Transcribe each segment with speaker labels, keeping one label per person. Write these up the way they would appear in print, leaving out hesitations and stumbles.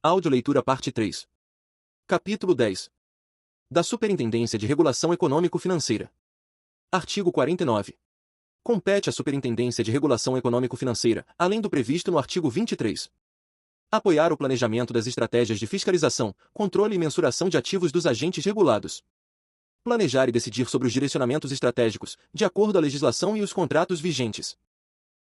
Speaker 1: Audioleitura parte 3. Capítulo 10. Da Superintendência de Regulação Econômico-Financeira. Artigo 49. Compete à Superintendência de Regulação Econômico-Financeira, além do previsto no artigo 23. Apoiar o planejamento das estratégias de fiscalização, controle e mensuração de ativos dos agentes regulados. Planejar e decidir sobre os direcionamentos estratégicos, de acordo à legislação e os contratos vigentes.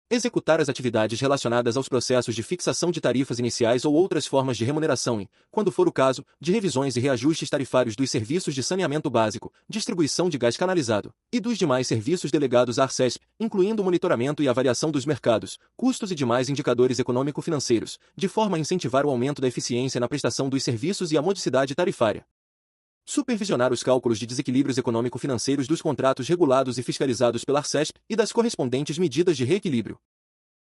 Speaker 1: Executar as atividades relacionadas aos processos de fixação de tarifas iniciais ou outras formas de remuneração e, quando for o caso, de revisões e reajustes tarifários dos serviços de saneamento básico, distribuição de gás canalizado, e dos demais serviços delegados à Arcesp, incluindo o monitoramento e avaliação dos mercados, custos e demais indicadores econômico-financeiros, de forma a incentivar o aumento da eficiência na prestação dos serviços e a modicidade tarifária. Supervisionar os cálculos de desequilíbrios econômico-financeiros dos contratos regulados e fiscalizados pela Arcesp e das correspondentes medidas de reequilíbrio.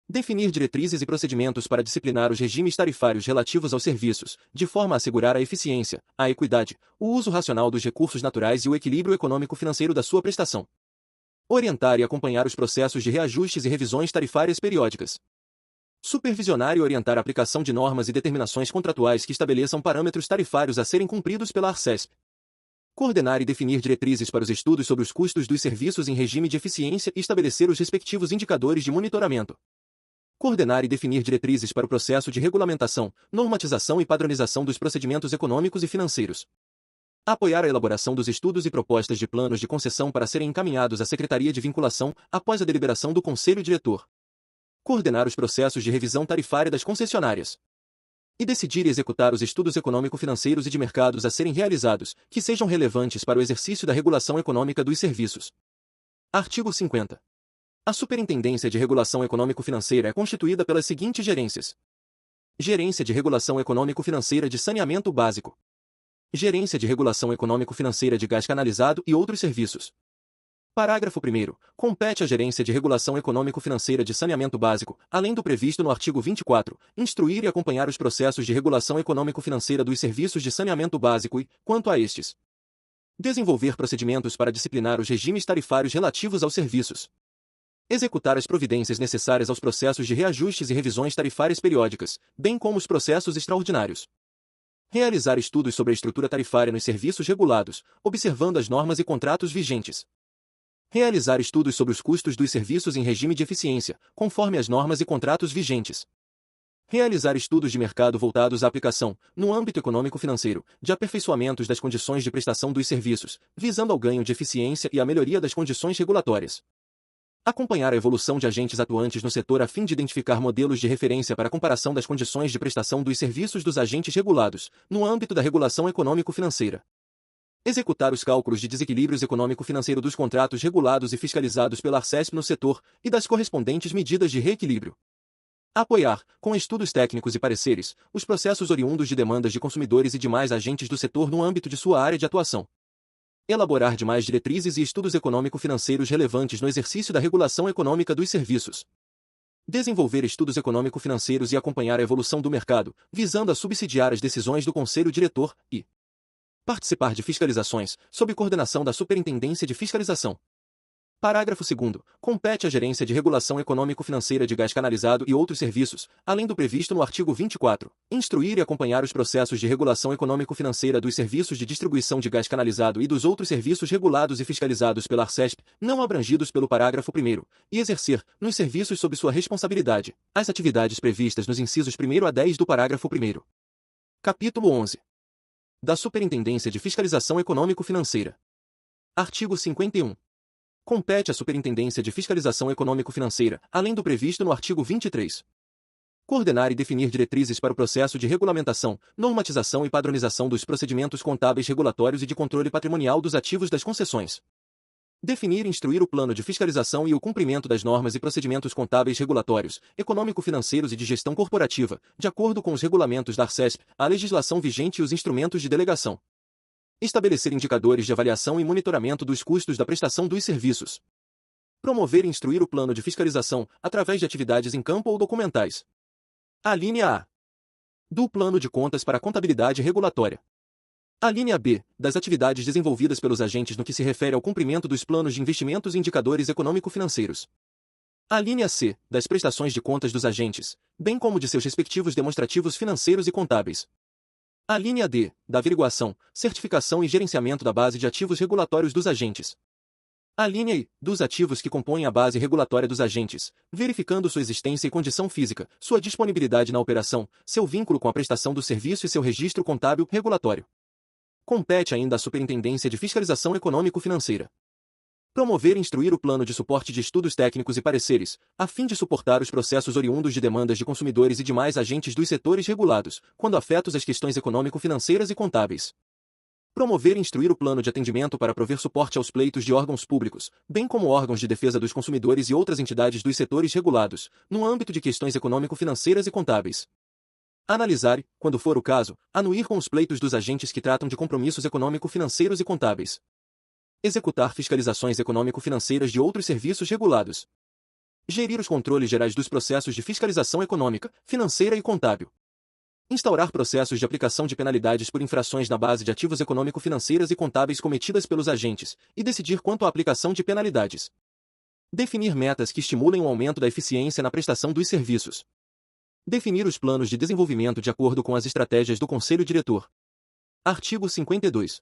Speaker 1: Definir diretrizes e procedimentos para disciplinar os regimes tarifários relativos aos serviços, de forma a assegurar a eficiência, a equidade, o uso racional dos recursos naturais e o equilíbrio econômico-financeiro da sua prestação. Orientar e acompanhar os processos de reajustes e revisões tarifárias periódicas. Supervisionar e orientar a aplicação de normas e determinações contratuais que estabeleçam parâmetros tarifários a serem cumpridos pela Arcesp. Coordenar e definir diretrizes para os estudos sobre os custos dos serviços em regime de eficiência e estabelecer os respectivos indicadores de monitoramento. Coordenar e definir diretrizes para o processo de regulamentação, normatização e padronização dos procedimentos econômicos e financeiros. Apoiar a elaboração dos estudos e propostas de planos de concessão para serem encaminhados à Secretaria de Vinculação, após a deliberação do Conselho Diretor. Coordenar os processos de revisão tarifária das concessionárias. E decidir e executar os estudos econômico-financeiros e de mercados a serem realizados, que sejam relevantes para o exercício da regulação econômica dos serviços. Artigo 50. A Superintendência de Regulação Econômico-Financeira é constituída pelas seguintes gerências: Gerência de Regulação Econômico-Financeira de Saneamento Básico. Gerência de Regulação Econômico-Financeira de Gás Canalizado e outros serviços. Parágrafo 1º. Compete à Gerência de Regulação Econômico-Financeira de Saneamento Básico, além do previsto no artigo 24, instruir e acompanhar os processos de regulação econômico-financeira dos serviços de saneamento básico e, quanto a estes, desenvolver procedimentos para disciplinar os regimes tarifários relativos aos serviços. Executar as providências necessárias aos processos de reajustes e revisões tarifárias periódicas, bem como os processos extraordinários. Realizar estudos sobre a estrutura tarifária nos serviços regulados, observando as normas e contratos vigentes. Realizar estudos sobre os custos dos serviços em regime de eficiência, conforme as normas e contratos vigentes. Realizar estudos de mercado voltados à aplicação, no âmbito econômico-financeiro, de aperfeiçoamentos das condições de prestação dos serviços, visando ao ganho de eficiência e à melhoria das condições regulatórias. Acompanhar a evolução de agentes atuantes no setor a fim de identificar modelos de referência para a comparação das condições de prestação dos serviços dos agentes regulados, no âmbito da regulação econômico-financeira. Executar os cálculos de desequilíbrios econômico-financeiro dos contratos regulados e fiscalizados pela Arcesp no setor, e das correspondentes medidas de reequilíbrio. Apoiar, com estudos técnicos e pareceres, os processos oriundos de demandas de consumidores e demais agentes do setor no âmbito de sua área de atuação. Elaborar demais diretrizes e estudos econômico-financeiros relevantes no exercício da regulação econômica dos serviços. Desenvolver estudos econômico-financeiros e acompanhar a evolução do mercado, visando a subsidiar as decisões do Conselho Diretor, e participar de fiscalizações, sob coordenação da Superintendência de Fiscalização. Parágrafo 2º. Compete à Gerência de Regulação Econômico-Financeira de Gás Canalizado e outros serviços, além do previsto no artigo 24, instruir e acompanhar os processos de regulação econômico-financeira dos serviços de distribuição de gás canalizado e dos outros serviços regulados e fiscalizados pela Arcesp, não abrangidos pelo parágrafo 1º, e exercer, nos serviços sob sua responsabilidade, as atividades previstas nos incisos 1º a 10 do parágrafo 1º. Capítulo 11. Da Superintendência de Fiscalização Econômico-Financeira. Artigo 51. Compete à Superintendência de Fiscalização Econômico-Financeira, além do previsto no artigo 23. Coordenar e definir diretrizes para o processo de regulamentação, normatização e padronização dos procedimentos contábeis regulatórios e de controle patrimonial dos ativos das concessões. Definir e instruir o plano de fiscalização e o cumprimento das normas e procedimentos contábeis regulatórios, econômico-financeiros e de gestão corporativa, de acordo com os regulamentos da Arcesp, a legislação vigente e os instrumentos de delegação. Estabelecer indicadores de avaliação e monitoramento dos custos da prestação dos serviços. Promover e instruir o plano de fiscalização, através de atividades em campo ou documentais. A linha A. Do plano de contas para a contabilidade regulatória. A linha B, das atividades desenvolvidas pelos agentes no que se refere ao cumprimento dos planos de investimentos e indicadores econômico-financeiros. A linha C, das prestações de contas dos agentes, bem como de seus respectivos demonstrativos financeiros e contábeis. A linha D, da averiguação, certificação e gerenciamento da base de ativos regulatórios dos agentes. A linha I, dos ativos que compõem a base regulatória dos agentes, verificando sua existência e condição física, sua disponibilidade na operação, seu vínculo com a prestação do serviço e seu registro contábil regulatório. Compete ainda à Superintendência de Fiscalização Econômico-Financeira promover e instruir o plano de suporte de estudos técnicos e pareceres, a fim de suportar os processos oriundos de demandas de consumidores e demais agentes dos setores regulados, quando afetos às questões econômico-financeiras e contábeis. Promover e instruir o plano de atendimento para prover suporte aos pleitos de órgãos públicos, bem como órgãos de defesa dos consumidores e outras entidades dos setores regulados, no âmbito de questões econômico-financeiras e contábeis. Analisar e, quando for o caso, anuir com os pleitos dos agentes que tratam de compromissos econômico-financeiros e contábeis. Executar fiscalizações econômico-financeiras de outros serviços regulados. Gerir os controles gerais dos processos de fiscalização econômica, financeira e contábil. Instaurar processos de aplicação de penalidades por infrações na base de ativos econômico-financeiras e contábeis cometidas pelos agentes, e decidir quanto à aplicação de penalidades. Definir metas que estimulem o aumento da eficiência na prestação dos serviços. Definir os planos de desenvolvimento de acordo com as estratégias do Conselho Diretor. Artigo 52.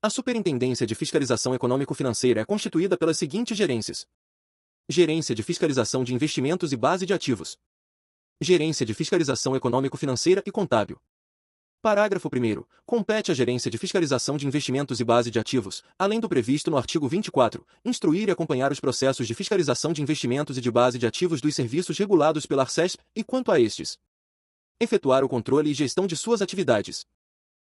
Speaker 1: A Superintendência de Fiscalização Econômico-Financeira é constituída pelas seguintes gerências: Gerência de Fiscalização de Investimentos e Base de Ativos. Gerência de Fiscalização Econômico-Financeira e Contábil. Parágrafo 1º. Compete à Gerência de Fiscalização de Investimentos e Base de Ativos, além do previsto no artigo 24, instruir e acompanhar os processos de fiscalização de investimentos e de base de ativos dos serviços regulados pela Arcesp, e quanto a estes, efetuar o controle e gestão de suas atividades.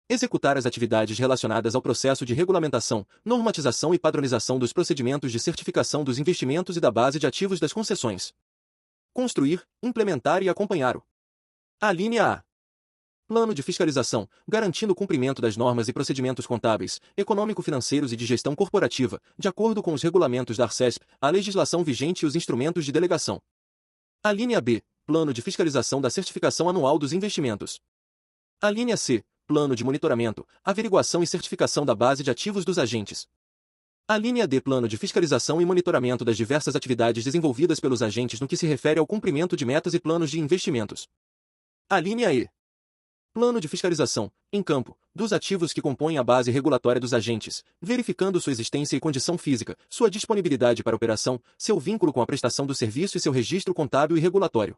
Speaker 1: Executar as atividades relacionadas ao processo de regulamentação, normatização e padronização dos procedimentos de certificação dos investimentos e da base de ativos das concessões. Construir, implementar e acompanhar o. A linha A. Plano de fiscalização, garantindo o cumprimento das normas e procedimentos contábeis, econômico-financeiros e de gestão corporativa, de acordo com os regulamentos da Arcesp, a legislação vigente e os instrumentos de delegação. A linha B. Plano de fiscalização da certificação anual dos investimentos. A linha C. Plano de monitoramento, averiguação e certificação da base de ativos dos agentes. A linha D. Plano de fiscalização e monitoramento das diversas atividades desenvolvidas pelos agentes no que se refere ao cumprimento de metas e planos de investimentos. A linha E. Plano de fiscalização, em campo, dos ativos que compõem a base regulatória dos agentes, verificando sua existência e condição física, sua disponibilidade para operação, seu vínculo com a prestação do serviço e seu registro contábil e regulatório.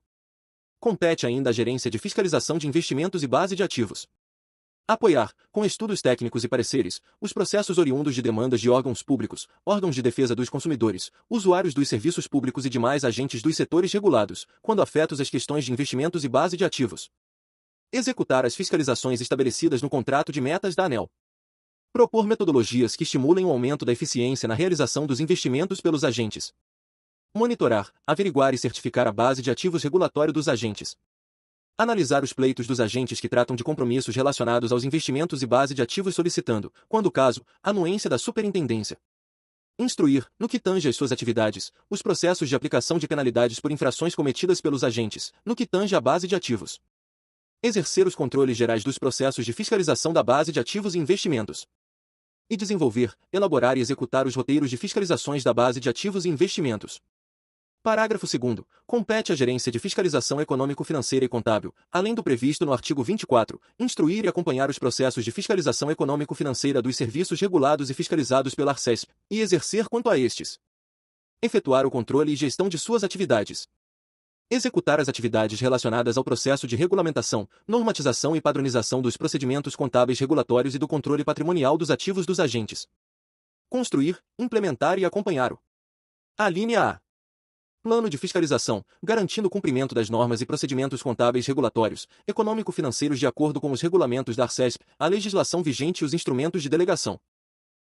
Speaker 1: Compete ainda à Gerência de Fiscalização de Investimentos e Base de Ativos apoiar, com estudos técnicos e pareceres, os processos oriundos de demandas de órgãos públicos, órgãos de defesa dos consumidores, usuários dos serviços públicos e demais agentes dos setores regulados, quando afetos às questões de investimentos e base de ativos. Executar as fiscalizações estabelecidas no contrato de metas da ANEEL. Propor metodologias que estimulem o aumento da eficiência na realização dos investimentos pelos agentes. Monitorar, averiguar e certificar a base de ativos regulatório dos agentes. Analisar os pleitos dos agentes que tratam de compromissos relacionados aos investimentos e base de ativos solicitando, quando o caso, anuência da superintendência. Instruir, no que tange às suas atividades, os processos de aplicação de penalidades por infrações cometidas pelos agentes, no que tange à base de ativos. Exercer os controles gerais dos processos de fiscalização da base de ativos e investimentos. E desenvolver, elaborar e executar os roteiros de fiscalizações da base de ativos e investimentos. Parágrafo 2º. Compete à Gerência de Fiscalização Econômico-Financeira e Contábil, além do previsto no artigo 24, instruir e acompanhar os processos de fiscalização econômico-financeira dos serviços regulados e fiscalizados pela Arcesp, e exercer quanto a estes. Efetuar o controle e gestão de suas atividades. Executar as atividades relacionadas ao processo de regulamentação, normatização e padronização dos procedimentos contábeis regulatórios e do controle patrimonial dos ativos dos agentes. Construir, implementar e acompanhar o. A linha A. Plano de fiscalização, garantindo o cumprimento das normas e procedimentos contábeis regulatórios, econômico-financeiros de acordo com os regulamentos da Arcesp, a legislação vigente e os instrumentos de delegação.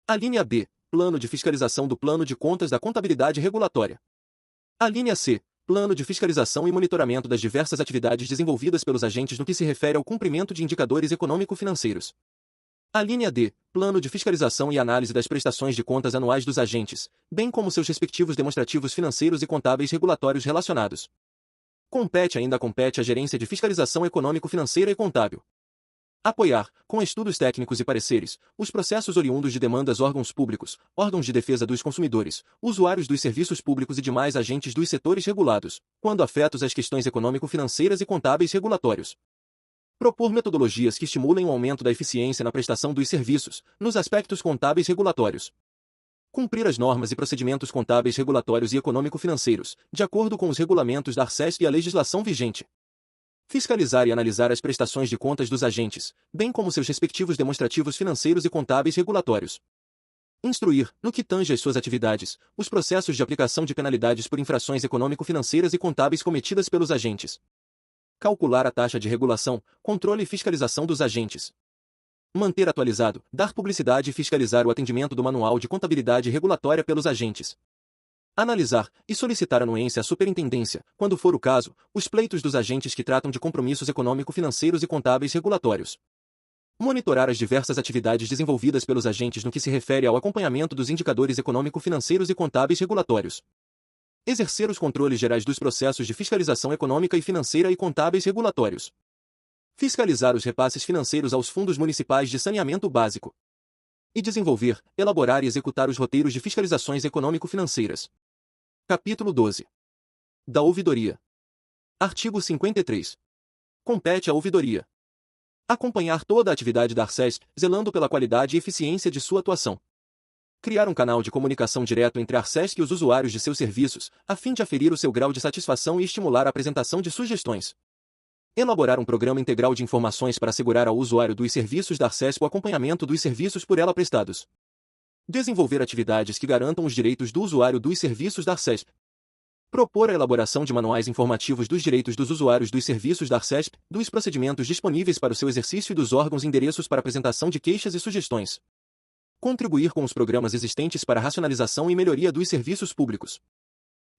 Speaker 1: A linha B. Plano de fiscalização do plano de contas da contabilidade regulatória. A linha C. Plano de fiscalização e monitoramento das diversas atividades desenvolvidas pelos agentes no que se refere ao cumprimento de indicadores econômico-financeiros. A linha D. Plano de fiscalização e análise das prestações de contas anuais dos agentes, bem como seus respectivos demonstrativos financeiros e contábeis regulatórios relacionados. Compete à Gerência de Fiscalização Econômico-Financeira e Contábil Apoiar, com estudos técnicos e pareceres, os processos oriundos de demandas órgãos públicos, órgãos de defesa dos consumidores, usuários dos serviços públicos e demais agentes dos setores regulados, quando afetos às questões econômico-financeiras e contábeis regulatórios. Propor metodologias que estimulem o aumento da eficiência na prestação dos serviços, nos aspectos contábeis regulatórios. Cumprir as normas e procedimentos contábeis regulatórios e econômico-financeiros, de acordo com os regulamentos da ARCESP e a legislação vigente. Fiscalizar e analisar as prestações de contas dos agentes, bem como seus respectivos demonstrativos financeiros e contábeis regulatórios. Instruir, no que tange às suas atividades, os processos de aplicação de penalidades por infrações econômico-financeiras e contábeis cometidas pelos agentes. Calcular a taxa de regulação, controle e fiscalização dos agentes. Manter atualizado, dar publicidade e fiscalizar o atendimento do Manual de Contabilidade Regulatória pelos agentes. Analisar e solicitar anuência à superintendência, quando for o caso, os pleitos dos agentes que tratam de compromissos econômico-financeiros e contábeis regulatórios. Monitorar as diversas atividades desenvolvidas pelos agentes no que se refere ao acompanhamento dos indicadores econômico-financeiros e contábeis regulatórios. Exercer os controles gerais dos processos de fiscalização econômica e financeira e contábeis regulatórios. Fiscalizar os repasses financeiros aos fundos municipais de saneamento básico. E desenvolver, elaborar e executar os roteiros de fiscalizações econômico-financeiras. Capítulo 12. Da ouvidoria. Artigo 53. Compete à ouvidoria acompanhar toda a atividade da ARCESP, zelando pela qualidade e eficiência de sua atuação. Criar um canal de comunicação direto entre a ARCESP e os usuários de seus serviços, a fim de aferir o seu grau de satisfação e estimular a apresentação de sugestões. Elaborar um programa integral de informações para assegurar ao usuário dos serviços da ARCESP o acompanhamento dos serviços por ela prestados. Desenvolver atividades que garantam os direitos do usuário dos serviços da ARCESP. Propor a elaboração de manuais informativos dos direitos dos usuários dos serviços da ARCESP, dos procedimentos disponíveis para o seu exercício e dos órgãos e endereços para apresentação de queixas e sugestões. Contribuir com os programas existentes para a racionalização e melhoria dos serviços públicos.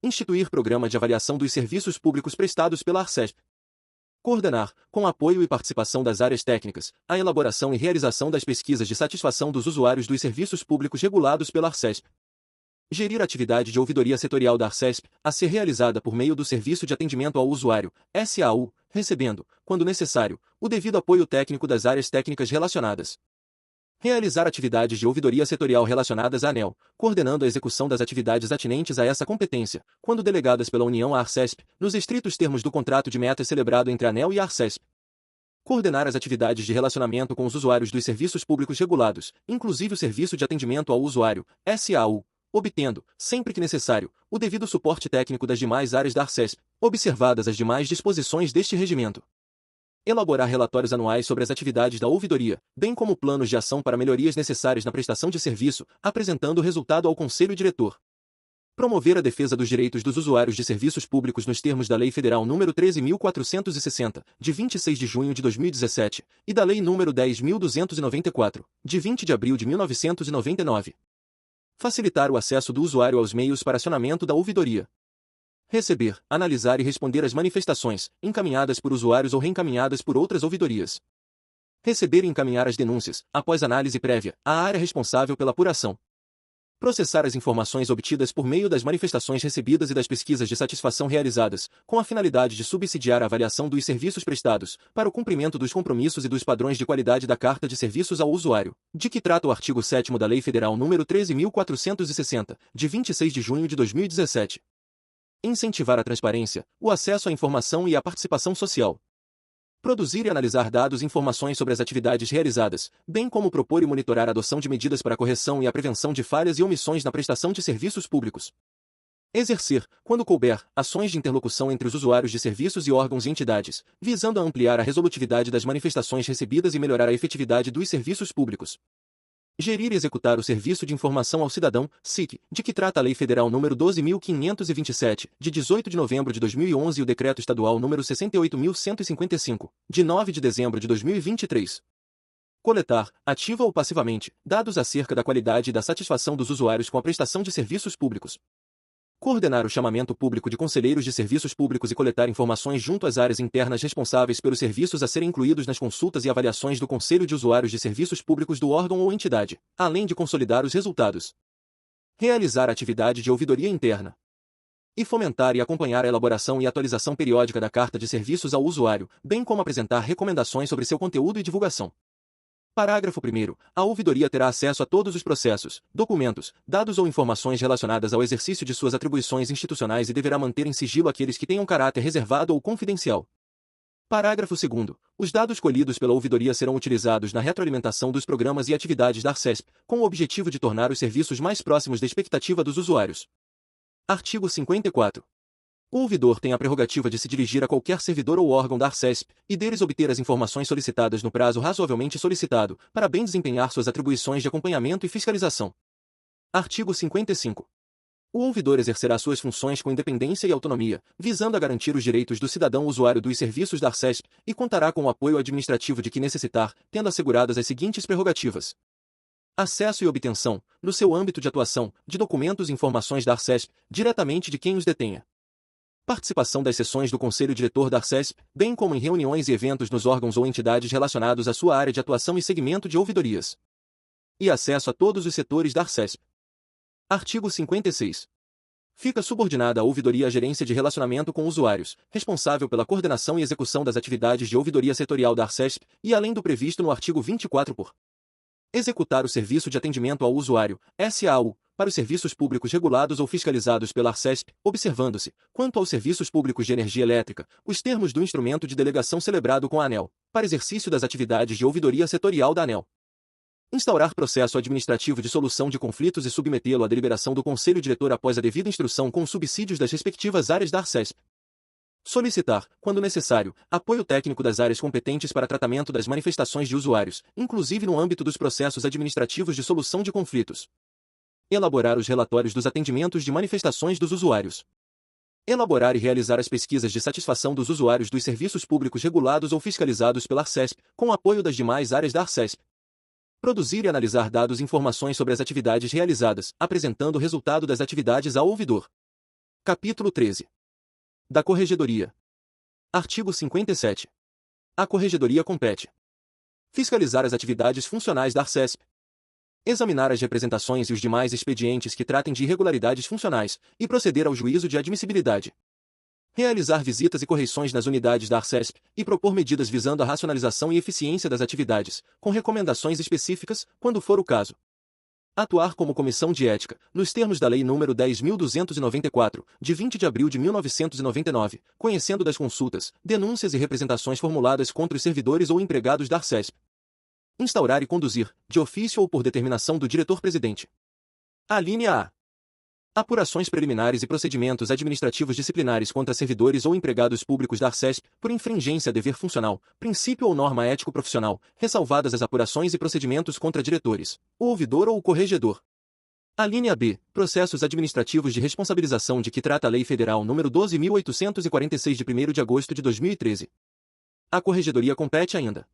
Speaker 1: Instituir programa de avaliação dos serviços públicos prestados pela ARCESP. Coordenar, com apoio e participação das áreas técnicas, a elaboração e realização das pesquisas de satisfação dos usuários dos serviços públicos regulados pela ARCESP. Gerir a atividade de ouvidoria setorial da ARCESP, a ser realizada por meio do Serviço de Atendimento ao Usuário, SAU, recebendo, quando necessário, o devido apoio técnico das áreas técnicas relacionadas. Realizar atividades de ouvidoria setorial relacionadas à ANEEL, coordenando a execução das atividades atinentes a essa competência, quando delegadas pela União à ARCESP, nos estritos termos do contrato de metas celebrado entre a ANEEL e a ARCESP. Coordenar as atividades de relacionamento com os usuários dos serviços públicos regulados, inclusive o Serviço de Atendimento ao Usuário, SAU, obtendo, sempre que necessário, o devido suporte técnico das demais áreas da ARCESP, observadas as demais disposições deste regimento. Elaborar relatórios anuais sobre as atividades da ouvidoria, bem como planos de ação para melhorias necessárias na prestação de serviço, apresentando o resultado ao Conselho Diretor. Promover a defesa dos direitos dos usuários de serviços públicos nos termos da Lei Federal nº 13.460, de 26 de junho de 2017, e da Lei nº 10.294, de 20 de abril de 1999. Facilitar o acesso do usuário aos meios para acionamento da ouvidoria. Receber, analisar e responder às manifestações, encaminhadas por usuários ou reencaminhadas por outras ouvidorias. Receber e encaminhar as denúncias, após análise prévia, à área responsável pela apuração. Processar as informações obtidas por meio das manifestações recebidas e das pesquisas de satisfação realizadas, com a finalidade de subsidiar a avaliação dos serviços prestados, para o cumprimento dos compromissos e dos padrões de qualidade da Carta de Serviços ao Usuário, de que trata o artigo 7º da Lei Federal nº 13.460, de 26 de junho de 2017. Incentivar a transparência, o acesso à informação e a participação social. Produzir e analisar dados e informações sobre as atividades realizadas, bem como propor e monitorar a adoção de medidas para a correção e a prevenção de falhas e omissões na prestação de serviços públicos. Exercer, quando couber, ações de interlocução entre os usuários de serviços e órgãos e entidades, visando a ampliar a resolutividade das manifestações recebidas e melhorar a efetividade dos serviços públicos. Gerir e executar o Serviço de Informação ao Cidadão, SIC, de que trata a Lei Federal nº 12.527, de 18 de novembro de 2011 e o Decreto Estadual nº 68.155, de 9 de dezembro de 2023. Coletar, ativa ou passivamente, dados acerca da qualidade e da satisfação dos usuários com a prestação de serviços públicos. Coordenar o chamamento público de conselheiros de serviços públicos e coletar informações junto às áreas internas responsáveis pelos serviços a serem incluídos nas consultas e avaliações do Conselho de Usuários de Serviços Públicos do órgão ou entidade, além de consolidar os resultados. Realizar a atividade de ouvidoria interna. e fomentar e acompanhar a elaboração e atualização periódica da carta de serviços ao usuário, bem como apresentar recomendações sobre seu conteúdo e divulgação. Parágrafo 1º. A ouvidoria terá acesso a todos os processos, documentos, dados ou informações relacionadas ao exercício de suas atribuições institucionais e deverá manter em sigilo aqueles que tenham caráter reservado ou confidencial. Parágrafo 2º. Os dados colhidos pela ouvidoria serão utilizados na retroalimentação dos programas e atividades da Arcesp, com o objetivo de tornar os serviços mais próximos da expectativa dos usuários. Artigo 54. O ouvidor tem a prerrogativa de se dirigir a qualquer servidor ou órgão da Arcesp e deles obter as informações solicitadas no prazo razoavelmente solicitado, para bem desempenhar suas atribuições de acompanhamento e fiscalização. Artigo 55. O ouvidor exercerá suas funções com independência e autonomia, visando a garantir os direitos do cidadão usuário dos serviços da Arcesp, e contará com o apoio administrativo de que necessitar, tendo asseguradas as seguintes prerrogativas: acesso e obtenção, no seu âmbito de atuação, de documentos e informações da Arcesp, diretamente de quem os detenha. Participação das sessões do Conselho Diretor da Arcesp, bem como em reuniões e eventos nos órgãos ou entidades relacionados à sua área de atuação e segmento de ouvidorias. E acesso a todos os setores da Arcesp. Artigo 56. Fica subordinada à ouvidoria a gerência de relacionamento com usuários, responsável pela coordenação e execução das atividades de ouvidoria setorial da Arcesp, e além do previsto no artigo 24 por executar o serviço de atendimento ao usuário, SAU, para os serviços públicos regulados ou fiscalizados pela Arcesp, observando-se, quanto aos serviços públicos de energia elétrica, os termos do instrumento de delegação celebrado com a ANEEL, para exercício das atividades de ouvidoria setorial da ANEEL. Instaurar processo administrativo de solução de conflitos e submetê-lo à deliberação do Conselho Diretor após a devida instrução com os subsídios das respectivas áreas da Arcesp. Solicitar, quando necessário, apoio técnico das áreas competentes para tratamento das manifestações de usuários, inclusive no âmbito dos processos administrativos de solução de conflitos. Elaborar os relatórios dos atendimentos de manifestações dos usuários. Elaborar e realizar as pesquisas de satisfação dos usuários dos serviços públicos regulados ou fiscalizados pela Arcesp, com apoio das demais áreas da Arcesp. Produzir e analisar dados e informações sobre as atividades realizadas, apresentando o resultado das atividades ao ouvidor. Capítulo 13. Da Corregedoria. Artigo 57. A Corregedoria compete: fiscalizar as atividades funcionais da Arcesp, examinar as representações e os demais expedientes que tratem de irregularidades funcionais, e proceder ao juízo de admissibilidade. Realizar visitas e correições nas unidades da Arcesp, e propor medidas visando a racionalização e eficiência das atividades, com recomendações específicas, quando for o caso. Atuar como comissão de ética, nos termos da Lei nº 10.294, de 20 de abril de 1999, conhecendo das consultas, denúncias e representações formuladas contra os servidores ou empregados da Arcesp. Instaurar e conduzir, de ofício ou por determinação do diretor-presidente. Alínea A. Apurações preliminares e procedimentos administrativos disciplinares contra servidores ou empregados públicos da Arcesp, por infringência a dever funcional, princípio ou norma ético-profissional, ressalvadas as apurações e procedimentos contra diretores, o ouvidor ou o corregedor. Alínea B. Processos administrativos de responsabilização de que trata a Lei Federal nº 12.846 de 1º de agosto de 2013. A Corregedoria compete ainda: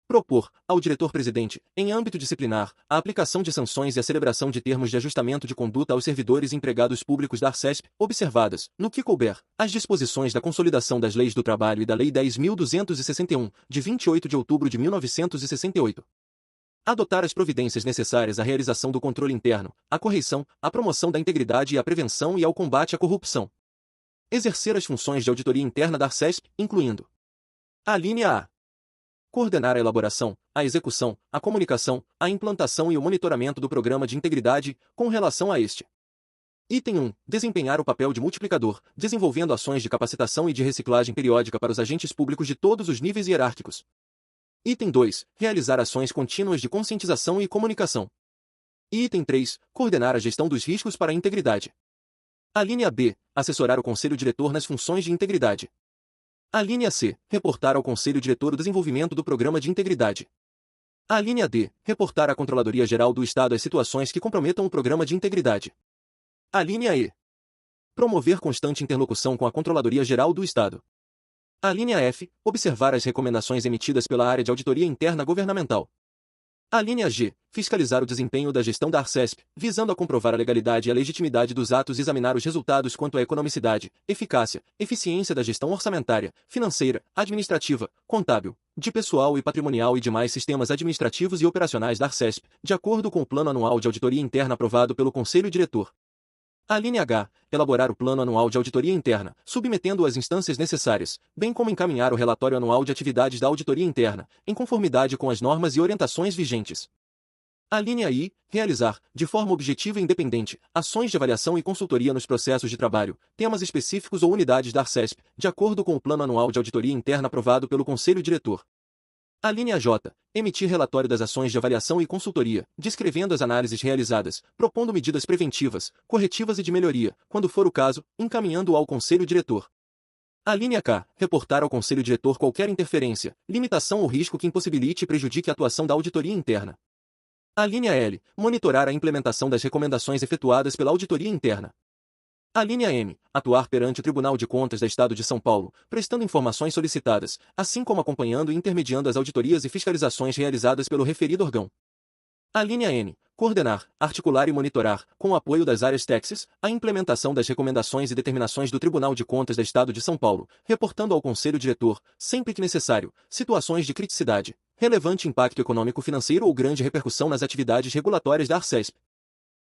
Speaker 1: propor, ao diretor-presidente, em âmbito disciplinar, a aplicação de sanções e a celebração de termos de ajustamento de conduta aos servidores e empregados públicos da Arcesp, observadas, no que couber, as disposições da Consolidação das Leis do Trabalho e da Lei 10.261, de 28 de outubro de 1968. Adotar as providências necessárias à realização do controle interno, à correição, à promoção da integridade e à prevenção e ao combate à corrupção. Exercer as funções de auditoria interna da Arcesp, incluindo: alínea A. Coordenar a elaboração, a execução, a comunicação, a implantação e o monitoramento do programa de integridade, com relação a este. Item 1. Desempenhar o papel de multiplicador, desenvolvendo ações de capacitação e de reciclagem periódica para os agentes públicos de todos os níveis hierárquicos. Item 2. Realizar ações contínuas de conscientização e comunicação. Item 3. Coordenar a gestão dos riscos para a integridade. Alínea B. Assessorar o Conselho Diretor nas funções de integridade. Alínea C. Reportar ao Conselho Diretor o desenvolvimento do Programa de Integridade. Alínea D. Reportar à Controladoria Geral do Estado as situações que comprometam o Programa de Integridade. Alínea E. Promover constante interlocução com a Controladoria Geral do Estado. Alínea F. Observar as recomendações emitidas pela área de auditoria interna governamental. Alínea G. Fiscalizar o desempenho da gestão da Arcesp, visando a comprovar a legalidade e a legitimidade dos atos e examinar os resultados quanto à economicidade, eficácia, eficiência da gestão orçamentária, financeira, administrativa, contábil, de pessoal e patrimonial e demais sistemas administrativos e operacionais da Arcesp, de acordo com o Plano Anual de Auditoria Interna aprovado pelo Conselho Diretor. A linha H. Elaborar o plano anual de auditoria interna, submetendo-o às instâncias necessárias, bem como encaminhar o relatório anual de atividades da auditoria interna, em conformidade com as normas e orientações vigentes. A linha I. Realizar, de forma objetiva e independente, ações de avaliação e consultoria nos processos de trabalho, temas específicos ou unidades da Arcesp, de acordo com o plano anual de auditoria interna aprovado pelo Conselho Diretor. A linha J. Emitir relatório das ações de avaliação e consultoria, descrevendo as análises realizadas, propondo medidas preventivas, corretivas e de melhoria, quando for o caso, encaminhando-o ao Conselho Diretor. A linha K. Reportar ao Conselho Diretor qualquer interferência, limitação ou risco que impossibilite e prejudique a atuação da auditoria interna. A linha L. Monitorar a implementação das recomendações efetuadas pela auditoria interna. A linha M. Atuar perante o Tribunal de Contas do Estado de São Paulo, prestando informações solicitadas, assim como acompanhando e intermediando as auditorias e fiscalizações realizadas pelo referido órgão. A linha N. Coordenar, articular e monitorar, com o apoio das áreas Texas, a implementação das recomendações e determinações do Tribunal de Contas do Estado de São Paulo, reportando ao Conselho Diretor, sempre que necessário, situações de criticidade, relevante impacto econômico-financeiro ou grande repercussão nas atividades regulatórias da Arcesp.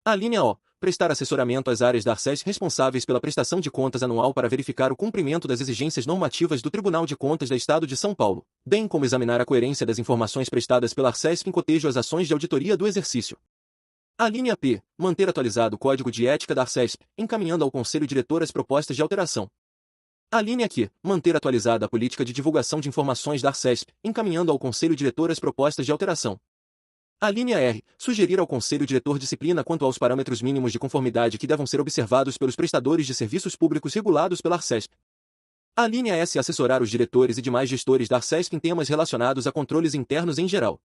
Speaker 1: A linha O. Prestar assessoramento às áreas da Arcesp responsáveis pela prestação de contas anual para verificar o cumprimento das exigências normativas do Tribunal de Contas do Estado de São Paulo, bem como examinar a coerência das informações prestadas pela Arcesp em cotejo às ações de auditoria do exercício. A linha P. Manter atualizado o Código de Ética da Arcesp, encaminhando ao Conselho Diretor as propostas de alteração. A linha Q. Manter atualizada a política de divulgação de informações da Arcesp, encaminhando ao Conselho Diretor as propostas de alteração. A linha R. Sugerir ao Conselho Diretor disciplina quanto aos parâmetros mínimos de conformidade que devam ser observados pelos prestadores de serviços públicos regulados pela Arcesp. A linha S. Assessorar os diretores e demais gestores da Arcesp em temas relacionados a controles internos em geral.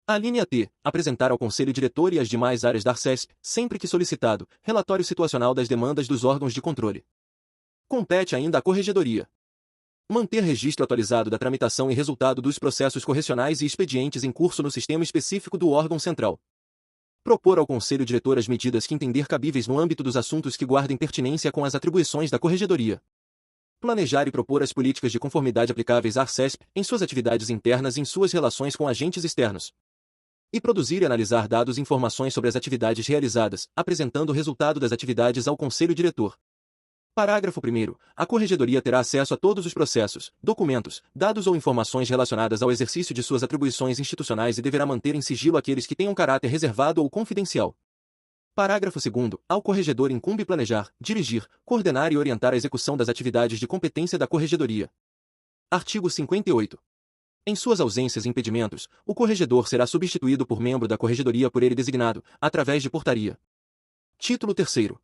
Speaker 1: A linha T. Apresentar ao Conselho Diretor e às demais áreas da Arcesp, sempre que solicitado, relatório situacional das demandas dos órgãos de controle. Compete ainda à Corregedoria manter registro atualizado da tramitação e resultado dos processos correcionais e expedientes em curso no sistema específico do órgão central. Propor ao Conselho Diretor as medidas que entender cabíveis no âmbito dos assuntos que guardem pertinência com as atribuições da Corregedoria. Planejar e propor as políticas de conformidade aplicáveis à Arcesp em suas atividades internas e em suas relações com agentes externos. E produzir e analisar dados e informações sobre as atividades realizadas, apresentando o resultado das atividades ao Conselho Diretor. Parágrafo 1º. A Corregedoria terá acesso a todos os processos, documentos, dados ou informações relacionadas ao exercício de suas atribuições institucionais e deverá manter em sigilo aqueles que tenham caráter reservado ou confidencial. Parágrafo 2º. Ao Corregedor incumbe planejar, dirigir, coordenar e orientar a execução das atividades de competência da Corregedoria. Artigo 58. Em suas ausências e impedimentos, o Corregedor será substituído por membro da Corregedoria por ele designado, através de portaria. Título 3º.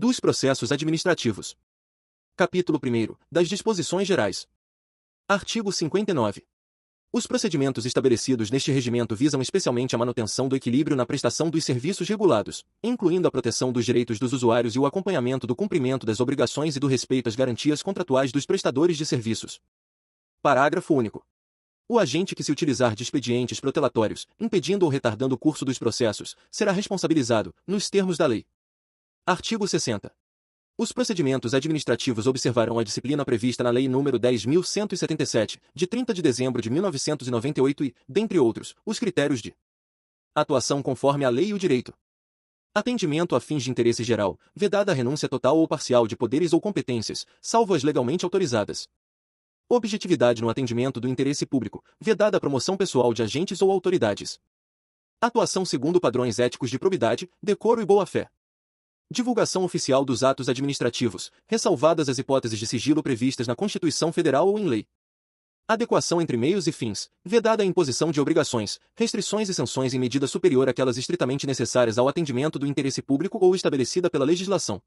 Speaker 1: Dos processos administrativos. Capítulo 1º. Das disposições gerais. Artigo 59. Os procedimentos estabelecidos neste regimento visam especialmente a manutenção do equilíbrio na prestação dos serviços regulados, incluindo a proteção dos direitos dos usuários e o acompanhamento do cumprimento das obrigações e do respeito às garantias contratuais dos prestadores de serviços. Parágrafo único. O agente que se utilizar de expedientes protelatórios, impedindo ou retardando o curso dos processos, será responsabilizado, nos termos da lei. Artigo 60. Os procedimentos administrativos observarão a disciplina prevista na Lei nº 10.177, de 30 de dezembro de 1998 e, dentre outros, os critérios de atuação conforme a lei e o direito. Atendimento a fins de interesse geral, vedada a renúncia total ou parcial de poderes ou competências, salvo as legalmente autorizadas. Objetividade no atendimento do interesse público, vedada a promoção pessoal de agentes ou autoridades. Atuação segundo padrões éticos de probidade, decoro e boa-fé. Divulgação oficial dos atos administrativos, ressalvadas as hipóteses de sigilo previstas na Constituição Federal ou em lei. Adequação entre meios e fins, vedada a imposição de obrigações, restrições e sanções em medida superior àquelas estritamente necessárias ao atendimento do interesse público ou estabelecida pela legislação.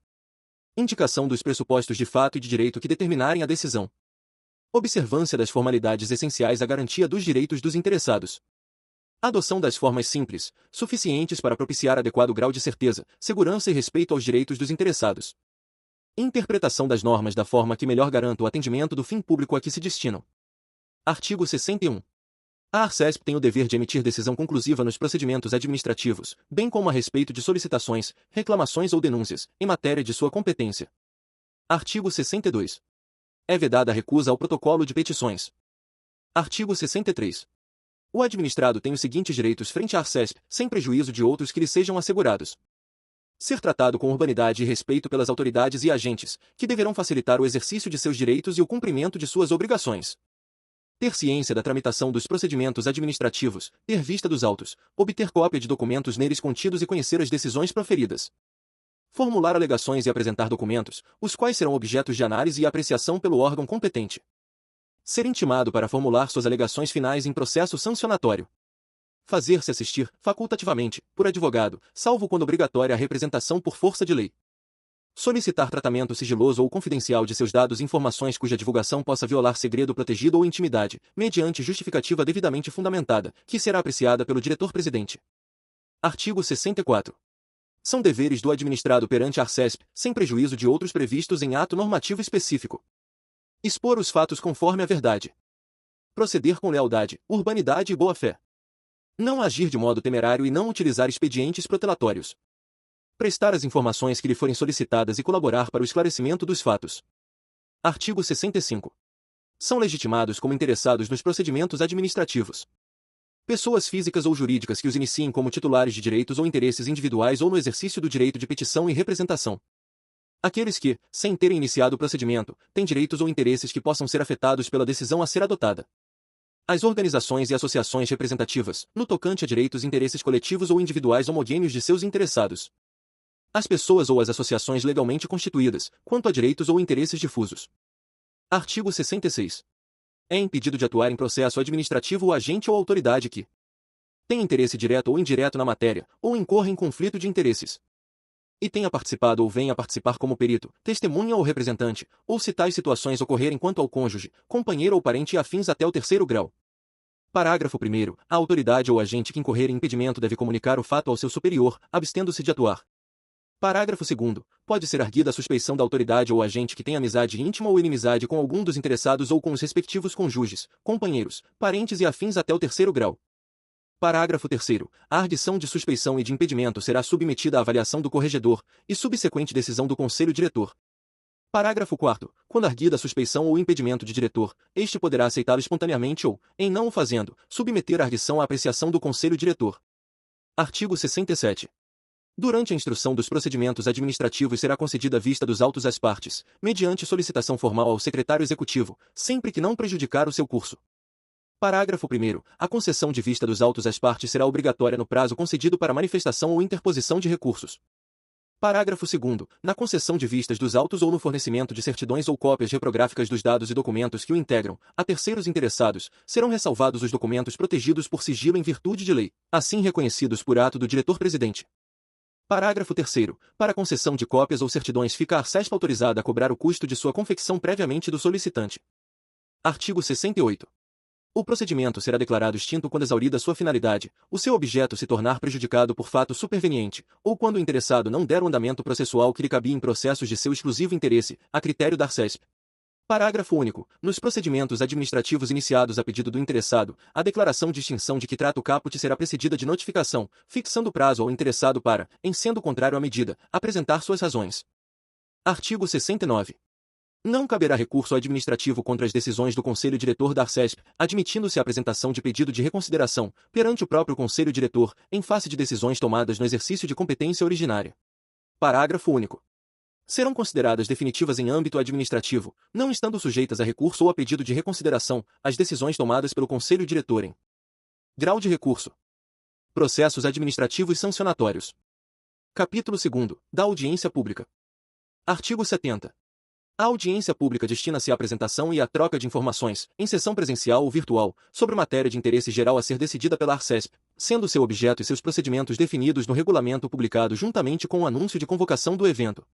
Speaker 1: Indicação dos pressupostos de fato e de direito que determinarem a decisão. Observância das formalidades essenciais à garantia dos direitos dos interessados. Adoção das formas simples, suficientes para propiciar adequado grau de certeza, segurança e respeito aos direitos dos interessados. Interpretação das normas da forma que melhor garanta o atendimento do fim público a que se destinam. Artigo 61. A Arcesp tem o dever de emitir decisão conclusiva nos procedimentos administrativos, bem como a respeito de solicitações, reclamações ou denúncias, em matéria de sua competência. Artigo 62. É vedada a recusa ao protocolo de petições. Artigo 63. O administrado tem os seguintes direitos frente à Arcesp, sem prejuízo de outros que lhe sejam assegurados. Ser tratado com urbanidade e respeito pelas autoridades e agentes, que deverão facilitar o exercício de seus direitos e o cumprimento de suas obrigações. Ter ciência da tramitação dos procedimentos administrativos, ter vista dos autos, obter cópia de documentos neles contidos e conhecer as decisões proferidas. Formular alegações e apresentar documentos, os quais serão objetos de análise e apreciação pelo órgão competente. Ser intimado para formular suas alegações finais em processo sancionatório. Fazer-se assistir, facultativamente, por advogado, salvo quando obrigatória a representação por força de lei. Solicitar tratamento sigiloso ou confidencial de seus dados e informações cuja divulgação possa violar segredo protegido ou intimidade, mediante justificativa devidamente fundamentada, que será apreciada pelo diretor-presidente. Artigo 64. São deveres do administrado perante a Arcesp, sem prejuízo de outros previstos em ato normativo específico. Expor os fatos conforme a verdade. Proceder com lealdade, urbanidade e boa-fé. Não agir de modo temerário e não utilizar expedientes protelatórios. Prestar as informações que lhe forem solicitadas e colaborar para o esclarecimento dos fatos. Artigo 65. São legitimados como interessados nos procedimentos administrativos pessoas físicas ou jurídicas que os iniciem como titulares de direitos ou interesses individuais ou no exercício do direito de petição e representação. Aqueles que, sem terem iniciado o procedimento, têm direitos ou interesses que possam ser afetados pela decisão a ser adotada. As organizações e associações representativas, no tocante a direitos e interesses coletivos ou individuais homogêneos de seus interessados. As pessoas ou as associações legalmente constituídas, quanto a direitos ou interesses difusos. Artigo 66. É impedido de atuar em processo administrativo o agente ou autoridade que tem interesse direto ou indireto na matéria, ou incorra em conflito de interesses, e tenha participado ou venha a participar como perito, testemunha ou representante, ou se tais situações ocorrerem quanto ao cônjuge, companheiro ou parente e afins até o terceiro grau. Parágrafo 1º. A autoridade ou agente que incorrer em impedimento deve comunicar o fato ao seu superior, abstendo-se de atuar. Parágrafo 2º. Pode ser arguida a suspeição da autoridade ou agente que tenha amizade íntima ou inimizade com algum dos interessados ou com os respectivos cônjuges, companheiros, parentes e afins até o terceiro grau. Parágrafo 3º. A ardição de suspeição e de impedimento será submetida à avaliação do corregedor e subsequente decisão do Conselho Diretor. Parágrafo 4º. Quando arguida a suspeição ou impedimento de diretor, este poderá aceitá-lo espontaneamente ou, em não o fazendo, submeter a ardição à apreciação do Conselho Diretor. Artigo 67. Durante a instrução dos procedimentos administrativos será concedida vista dos autos às partes, mediante solicitação formal ao secretário executivo, sempre que não prejudicar o seu curso. Parágrafo 1º. A concessão de vista dos autos às partes será obrigatória no prazo concedido para manifestação ou interposição de recursos. Parágrafo 2º. Na concessão de vistas dos autos ou no fornecimento de certidões ou cópias reprográficas dos dados e documentos que o integram, a terceiros interessados, serão ressalvados os documentos protegidos por sigilo em virtude de lei, assim reconhecidos por ato do diretor-presidente. Parágrafo 3º. Para concessão de cópias ou certidões fica a Arcesp autorizada a cobrar o custo de sua confecção previamente do solicitante. Artigo 68. O procedimento será declarado extinto quando exaurida sua finalidade, o seu objeto se tornar prejudicado por fato superveniente, ou quando o interessado não der o andamento processual que lhe cabia em processos de seu exclusivo interesse, a critério da Arcesp. Parágrafo único. Nos procedimentos administrativos iniciados a pedido do interessado, a declaração de extinção de que trata o caput será precedida de notificação, fixando prazo ao interessado para, em sendo contrário à medida, apresentar suas razões. Artigo 69. Não caberá recurso administrativo contra as decisões do Conselho Diretor da Arcesp, admitindo-se a apresentação de pedido de reconsideração, perante o próprio Conselho Diretor, em face de decisões tomadas no exercício de competência originária. Parágrafo único. Serão consideradas definitivas em âmbito administrativo, não estando sujeitas a recurso ou a pedido de reconsideração, as decisões tomadas pelo Conselho Diretor em grau de recurso. Processos administrativos sancionatórios. Capítulo 2º. Da audiência pública. Artigo 70. A audiência pública destina-se à apresentação e à troca de informações, em sessão presencial ou virtual, sobre matéria de interesse geral a ser decidida pela Arcesp, sendo seu objeto e seus procedimentos definidos no regulamento publicado juntamente com o anúncio de convocação do evento.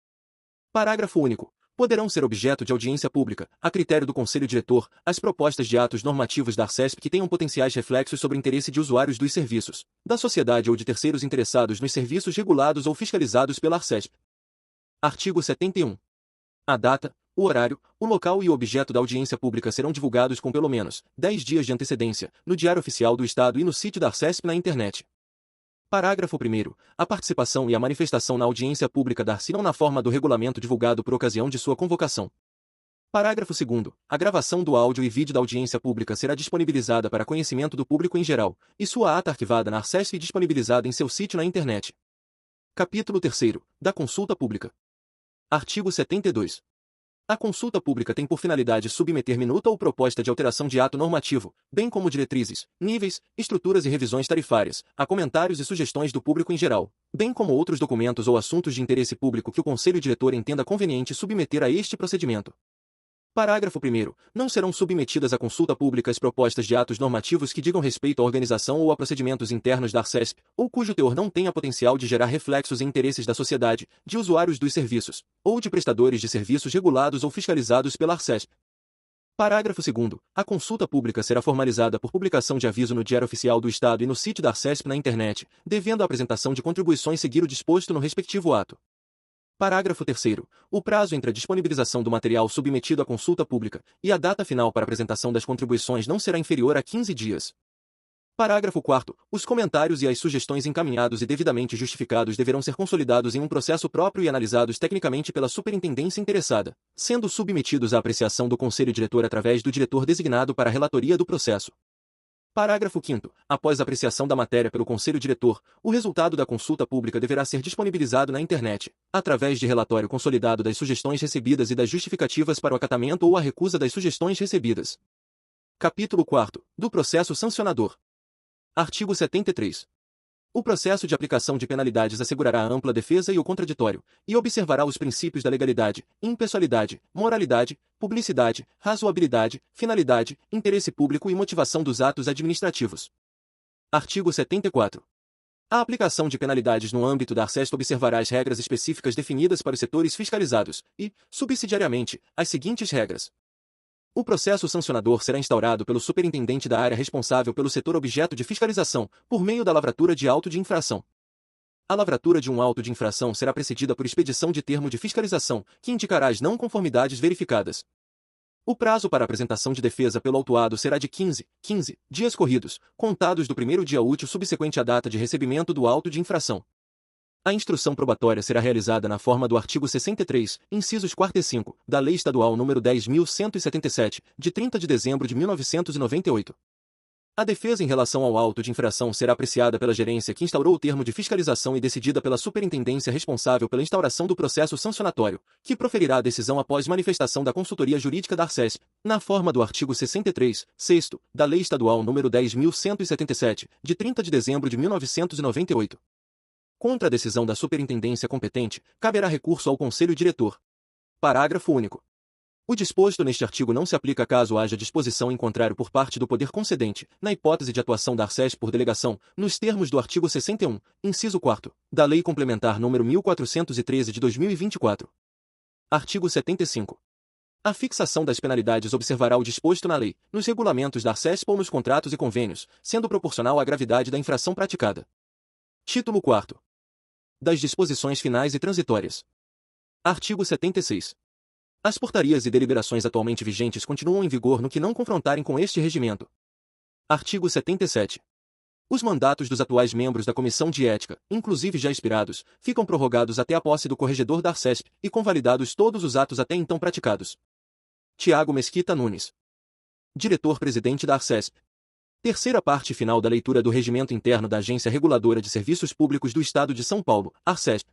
Speaker 1: Parágrafo único. Poderão ser objeto de audiência pública, a critério do Conselho Diretor, as propostas de atos normativos da Arcesp que tenham potenciais reflexos sobre o interesse de usuários dos serviços, da sociedade ou de terceiros interessados nos serviços regulados ou fiscalizados pela Arcesp. Artigo 71. A data, o horário, o local e o objeto da audiência pública serão divulgados com pelo menos 10 dias de antecedência, no Diário Oficial do Estado e no sítio da Arcesp na internet. Parágrafo 1º. A participação e a manifestação na audiência pública dar-se-ão na forma do regulamento divulgado por ocasião de sua convocação. Parágrafo 2º. A gravação do áudio e vídeo da audiência pública será disponibilizada para conhecimento do público em geral, e sua ata arquivada na Arcesp e disponibilizada em seu sítio na internet. Capítulo 3º, da consulta pública. Artigo 72. A consulta pública tem por finalidade submeter minuta ou proposta de alteração de ato normativo, bem como diretrizes, níveis, estruturas e revisões tarifárias, a comentários e sugestões do público em geral, bem como outros documentos ou assuntos de interesse público que o Conselho Diretor entenda conveniente submeter a este procedimento. Parágrafo 1º. Não serão submetidas à consulta pública as propostas de atos normativos que digam respeito à organização ou a procedimentos internos da Arcesp, ou cujo teor não tenha potencial de gerar reflexos em interesses da sociedade, de usuários dos serviços, ou de prestadores de serviços regulados ou fiscalizados pela Arcesp. Parágrafo 2º. A consulta pública será formalizada por publicação de aviso no Diário Oficial do Estado e no sítio da Arcesp na internet, devendo a apresentação de contribuições seguir o disposto no respectivo ato. Parágrafo 3º. O prazo entre a disponibilização do material submetido à consulta pública e a data final para apresentação das contribuições não será inferior a 15 dias. Parágrafo 4º. Os comentários e as sugestões encaminhados e devidamente justificados deverão ser consolidados em um processo próprio e analisados tecnicamente pela superintendência interessada, sendo submetidos à apreciação do Conselho Diretor através do diretor designado para a relatoria do processo. Parágrafo 5º. Após a apreciação da matéria pelo Conselho Diretor, o resultado da consulta pública deverá ser disponibilizado na internet, através de relatório consolidado das sugestões recebidas e das justificativas para o acatamento ou a recusa das sugestões recebidas. Capítulo 4º. Do processo sancionador. Artigo 73. O processo de aplicação de penalidades assegurará a ampla defesa e o contraditório, e observará os princípios da legalidade, impessoalidade, moralidade, publicidade, razoabilidade, finalidade, interesse público e motivação dos atos administrativos. Artigo 74. A aplicação de penalidades no âmbito da Arcesp observará as regras específicas definidas para os setores fiscalizados e, subsidiariamente, as seguintes regras. O processo sancionador será instaurado pelo superintendente da área responsável pelo setor objeto de fiscalização, por meio da lavratura de auto de infração. A lavratura de um auto de infração será precedida por expedição de termo de fiscalização, que indicará as não conformidades verificadas. O prazo para apresentação de defesa pelo autuado será de 15 dias corridos, contados do primeiro dia útil subsequente à data de recebimento do auto de infração. A instrução probatória será realizada na forma do artigo 63, incisos 4 e 5, da Lei Estadual nº 10.177, de 30 de dezembro de 1998. A defesa em relação ao auto de infração será apreciada pela gerência que instaurou o termo de fiscalização e decidida pela superintendência responsável pela instauração do processo sancionatório, que proferirá a decisão após manifestação da consultoria jurídica da Arcesp, na forma do artigo 63, 6º, da Lei Estadual nº 10.177, de 30 de dezembro de 1998. Contra a decisão da superintendência competente, caberá recurso ao Conselho Diretor. Parágrafo único. O disposto neste artigo não se aplica caso haja disposição em contrário por parte do poder concedente, na hipótese de atuação da Arcesp por delegação, nos termos do artigo 61, inciso 4º, da Lei Complementar nº 1413 de 2024. Artigo 75. A fixação das penalidades observará o disposto na lei, nos regulamentos da Arcesp ou nos contratos e convênios, sendo proporcional à gravidade da infração praticada. Título 4º. Das disposições finais e transitórias. Artigo 76. As portarias e deliberações atualmente vigentes continuam em vigor no que não confrontarem com este regimento. Artigo 77. Os mandatos dos atuais membros da Comissão de Ética, inclusive já expirados, ficam prorrogados até a posse do corregedor da Arcesp e convalidados todos os atos até então praticados. Tiago Mesquita Nunes. Diretor-presidente da Arcesp. Terceira parte final da leitura do Regimento Interno da Agência Reguladora de Serviços Públicos do Estado de São Paulo, Arcesp.